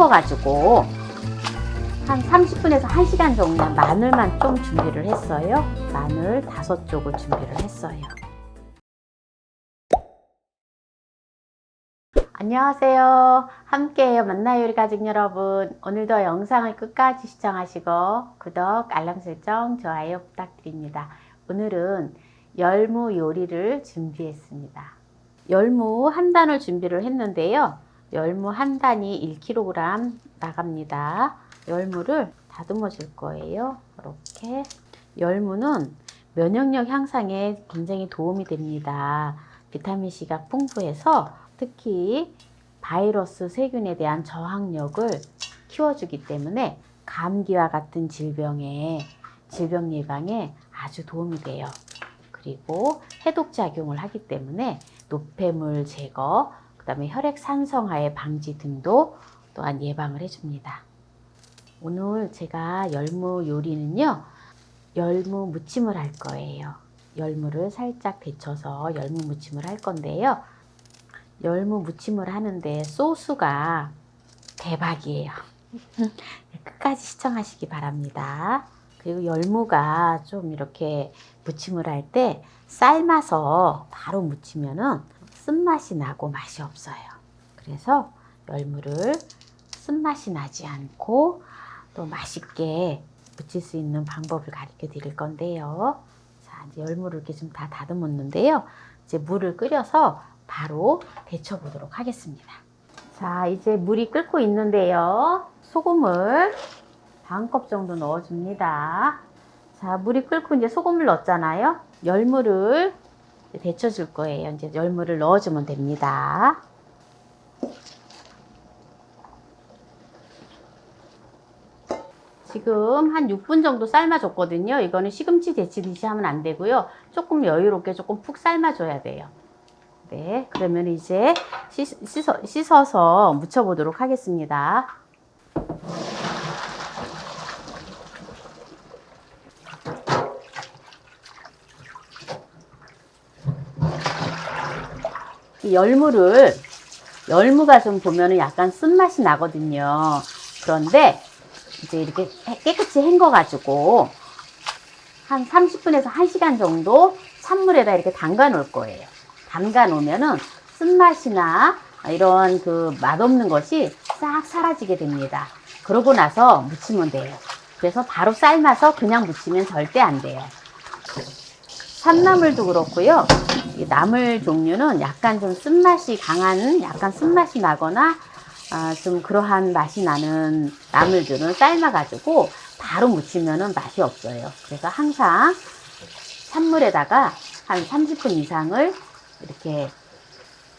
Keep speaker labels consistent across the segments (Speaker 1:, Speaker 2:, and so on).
Speaker 1: 헹궈가지고 한 30분에서 1시간 정도 마늘만 좀 준비를 했어요. 마늘 5쪽을 준비를 했어요. 안녕하세요. 함께해요. 만나요 우리 가족 여러분. 오늘도 영상을 끝까지 시청하시고 구독, 알람 설정, 좋아요 부탁드립니다. 오늘은 열무 요리를 준비했습니다. 열무 한 단을 준비를 했는데요. 열무 한 단이 1kg 나갑니다. 열무를 다듬어 줄 거예요. 이렇게. 열무는 면역력 향상에 굉장히 도움이 됩니다. 비타민C가 풍부해서 특히 바이러스, 세균에 대한 저항력을 키워주기 때문에 감기와 같은 질병 예방에 아주 도움이 돼요. 그리고 해독작용을 하기 때문에 노폐물 제거, 그 다음에 혈액산성화의 방지 등도 또한 예방을 해줍니다. 오늘 제가 열무 요리는요, 열무 무침을 할 거예요. 열무를 살짝 데쳐서 열무 무침을 할 건데요. 열무 무침을 하는데 소스가 대박이에요. 끝까지 시청하시기 바랍니다. 그리고 열무가 좀 이렇게 무침을 할 때 삶아서 바로 무치면은 쓴맛이 나고 맛이 없어요. 그래서 열무를 쓴맛이 나지 않고 또 맛있게 무칠 수 있는 방법을 가르쳐 드릴 건데요. 자, 이제 열무를 이렇게 좀 다 다듬었는데요. 이제 물을 끓여서 바로 데쳐 보도록 하겠습니다. 자, 이제 물이 끓고 있는데요. 소금을 반컵 정도 넣어줍니다. 자, 물이 끓고 이제 소금을 넣었잖아요. 열무를 데쳐 줄 거예요. 이제 열무를 넣어주면 됩니다. 지금 한 6분 정도 삶아줬거든요. 이거는 시금치 데치듯이 하면 안 되고요. 조금 여유롭게 조금 푹 삶아줘야 돼요. 네, 그러면 이제 씻어서 무쳐보도록 하겠습니다. 이 열무가 좀 보면은 약간 쓴맛이 나거든요. 그런데 이제 이렇게 깨끗이 헹궈가지고 한 30분에서 1시간 정도 찬물에다 이렇게 담가 놓을 거예요. 담가 놓으면은 쓴맛이나 이런 그 맛없는 것이 싹 사라지게 됩니다. 그러고 나서 무치면 돼요. 그래서 바로 삶아서 그냥 무치면 절대 안 돼요. 산나물도 그렇고요. 이 나물 종류는 약간 좀 쓴맛이 강한, 약간 쓴맛이 나거나 좀 그러한 맛이 나는 나물들은 삶아가지고 바로 무치면은 맛이 없어요. 그래서 항상 찬물에다가 한 30분 이상을 이렇게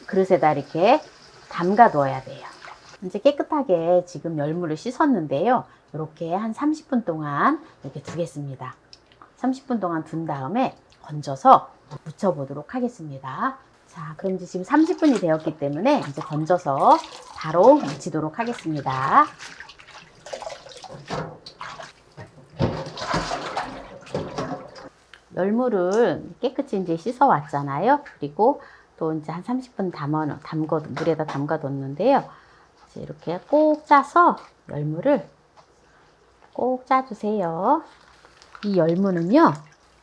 Speaker 1: 그릇에다 이렇게 담가 둬야 돼요. 이제 깨끗하게 지금 열무를 씻었는데요. 이렇게 한 30분 동안 이렇게 두겠습니다. 30분 동안 둔 다음에 건져서 무쳐 보도록 하겠습니다. 자, 그럼 이제 지금 30분이 되었기 때문에 이제 건져서 바로 무치도록 하겠습니다. 열무를 깨끗이 이제 씻어 왔잖아요. 그리고 또 이제 한 30분 물에다 담가 뒀는데요. 이제 이렇게 꼭 짜서 열무를 꼭 짜주세요. 이 열무는요,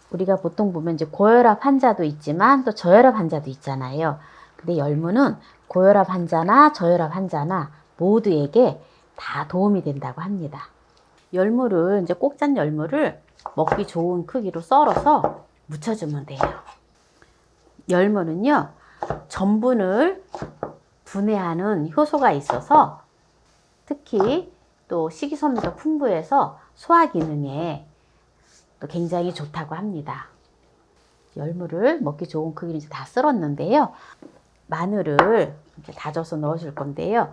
Speaker 1: 우리가 보통 보면 이제 고혈압 환자도 있지만 또 저혈압 환자도 있잖아요. 근데 열무는 고혈압 환자나 저혈압 환자나 모두에게 다 도움이 된다고 합니다. 열무를 이제 꼭 짠 열무를 먹기 좋은 크기로 썰어서 무쳐주면 돼요. 열무는요, 전분을 분해하는 효소가 있어서 특히 또 식이섬유가 풍부해서 소화 기능에 또 굉장히 좋다고 합니다. 열무를 먹기 좋은 크기로 이제 다 썰었는데요. 마늘을 이렇게 다져서 넣어줄 건데요.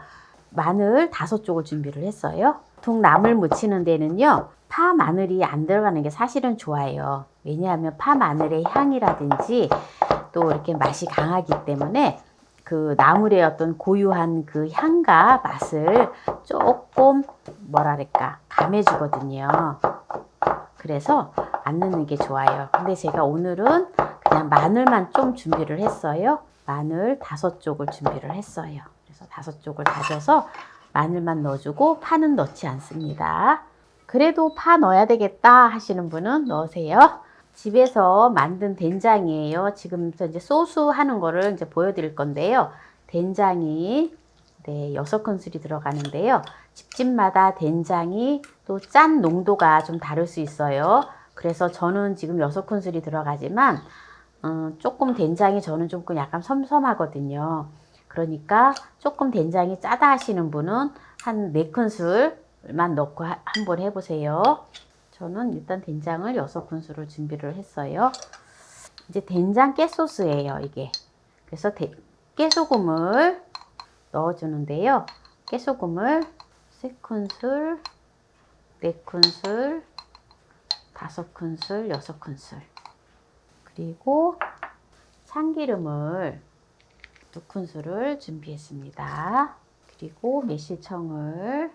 Speaker 1: 마늘 5쪽을 준비를 했어요. 보통 나물 무치는 데는요, 파 마늘이 안 들어가는 게 사실은 좋아요. 왜냐하면 파 마늘의 향이라든지 또 이렇게 맛이 강하기 때문에 그 나물의 어떤 고유한 그 향과 맛을 조금 뭐랄까 감해주거든요. 그래서 안 넣는 게 좋아요. 근데 제가 오늘은 그냥 마늘만 좀 준비를 했어요. 마늘 5쪽을 준비를 했어요. 그래서 5쪽을 다져서 마늘만 넣어주고 파는 넣지 않습니다. 그래도 파 넣어야 되겠다 하시는 분은 넣으세요. 집에서 만든 된장이에요. 지금 이제 소스 하는 거를 이제 보여드릴 건데요. 된장이 6큰술이 들어가는데요. 집집마다 된장이 또 짠 농도가 좀 다를 수 있어요. 그래서 저는 지금 6큰술이 들어가지만 조금 된장이 저는 좀 약간 섬섬하거든요. 그러니까 조금 된장이 짜다 하시는 분은 한 4큰술만 넣고 한번 해보세요. 저는 일단 된장을 6큰술을 준비를 했어요. 이제 된장 깨소스예요, 이게. 그래서 깨소금을 넣어주는데요. 깨소금을 3큰술, 4큰술, 5큰술, 6큰술. 그리고 참기름을 2큰술을 준비했습니다. 그리고 매실청을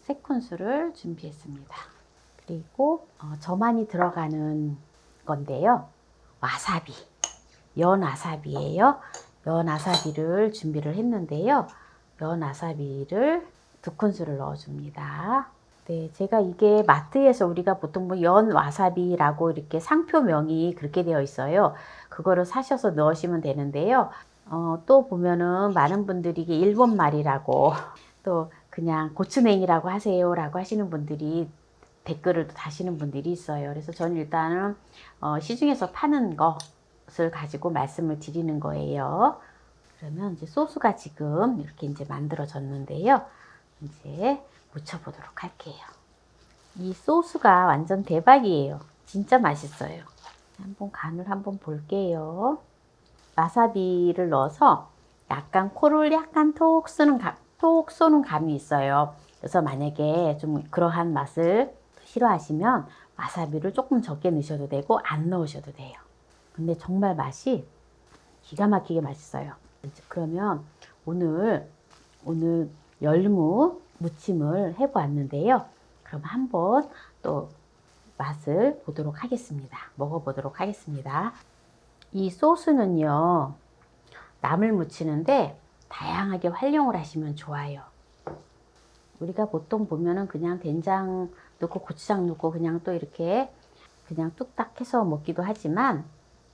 Speaker 1: 3큰술을 준비했습니다. 그리고 저만이 들어가는 건데요. 와사비, 연 와사비예요. 연 와사비를 준비를 했는데요. 연 와사비를 2큰술을 넣어줍니다. 네, 제가 이게 마트에서 우리가 보통 뭐 연 와사비라고 이렇게 상표명이 그렇게 되어 있어요. 그거를 사셔서 넣으시면 되는데요. 또 보면은 많은 분들이 이게 일본 말이라고 또 그냥 고추냉이라고 하세요 라고 하시는 분들이 댓글을 다시는 분들이 있어요. 그래서 저는 일단은 시중에서 파는 것을 가지고 말씀을 드리는 거예요. 그러면 이제 소스가 지금 이렇게 이제 만들어졌는데요. 이제 묻혀보도록 할게요. 이 소스가 완전 대박이에요. 진짜 맛있어요. 한번 간을 한번 볼게요. 와사비를 넣어서 약간 코를 약간 톡 쏘는 감이 있어요. 그래서 만약에 좀 그러한 맛을 싫어하시면 와사비를 조금 적게 넣으셔도 되고 안 넣으셔도 돼요. 근데 정말 맛이 기가 막히게 맛있어요. 그러면 오늘 열무 무침을 해보았는데요. 그럼 한번 또 맛을 보도록 하겠습니다. 먹어보도록 하겠습니다. 이 소스는요, 나물 무치는데 다양하게 활용을 하시면 좋아요. 우리가 보통 보면은 그냥 된장 넣고 고추장 넣고 그냥 또 이렇게 그냥 뚝딱 해서 먹기도 하지만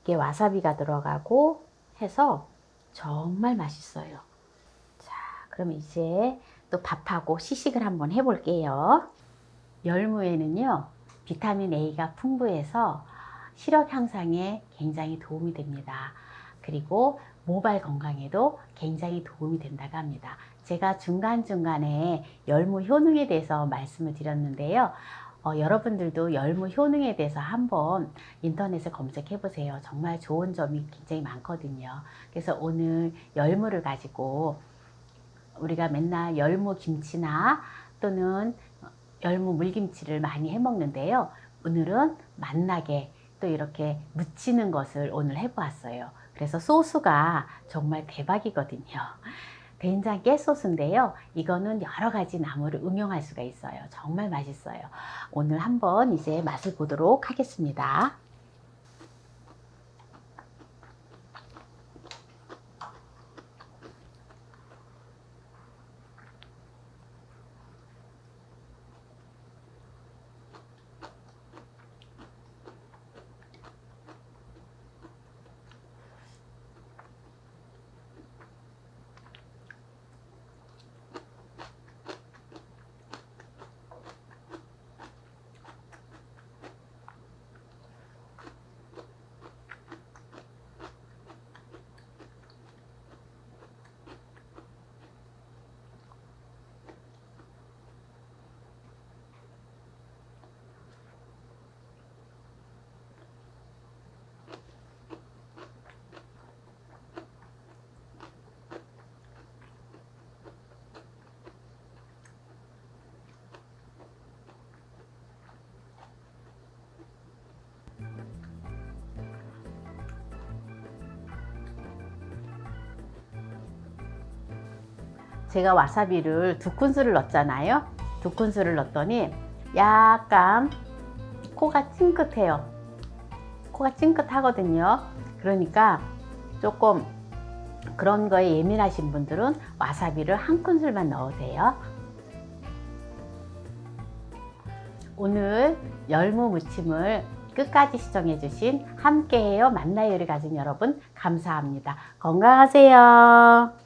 Speaker 1: 이게 와사비가 들어가고 해서 정말 맛있어요. 자, 그럼 이제 또 밥하고 시식을 한번 해볼게요. 열무에는요, 비타민 A가 풍부해서 시력 향상에 굉장히 도움이 됩니다. 그리고 모발 건강에도 굉장히 도움이 된다고 합니다. 제가 중간중간에 열무 효능에 대해서 말씀을 드렸는데요. 여러분들도 열무 효능에 대해서 한번 인터넷에 검색해 보세요. 정말 좋은 점이 굉장히 많거든요. 그래서 오늘 열무를 가지고 우리가 맨날 열무 김치나 또는 열무 물김치를 많이 해 먹는데요. 오늘은 맛나게 또 이렇게 무치는 것을 오늘 해보았어요. 그래서 소스가 정말 대박이거든요. 된장 깨소스인데요. 이거는 여러 가지 나물을 응용할 수가 있어요. 정말 맛있어요. 오늘 한번 이제 맛을 보도록 하겠습니다. 제가 와사비를 2큰술을 넣었잖아요. 2큰술을 넣었더니 약간 코가 찡긋해요. 코가 찡긋하거든요. 그러니까 조금 그런 거에 예민하신 분들은 와사비를 한 큰술만 넣으세요. 오늘 열무 무침을 끝까지 시청해 주신 함께해요 만나요 요리 가족 여러분 감사합니다. 건강하세요.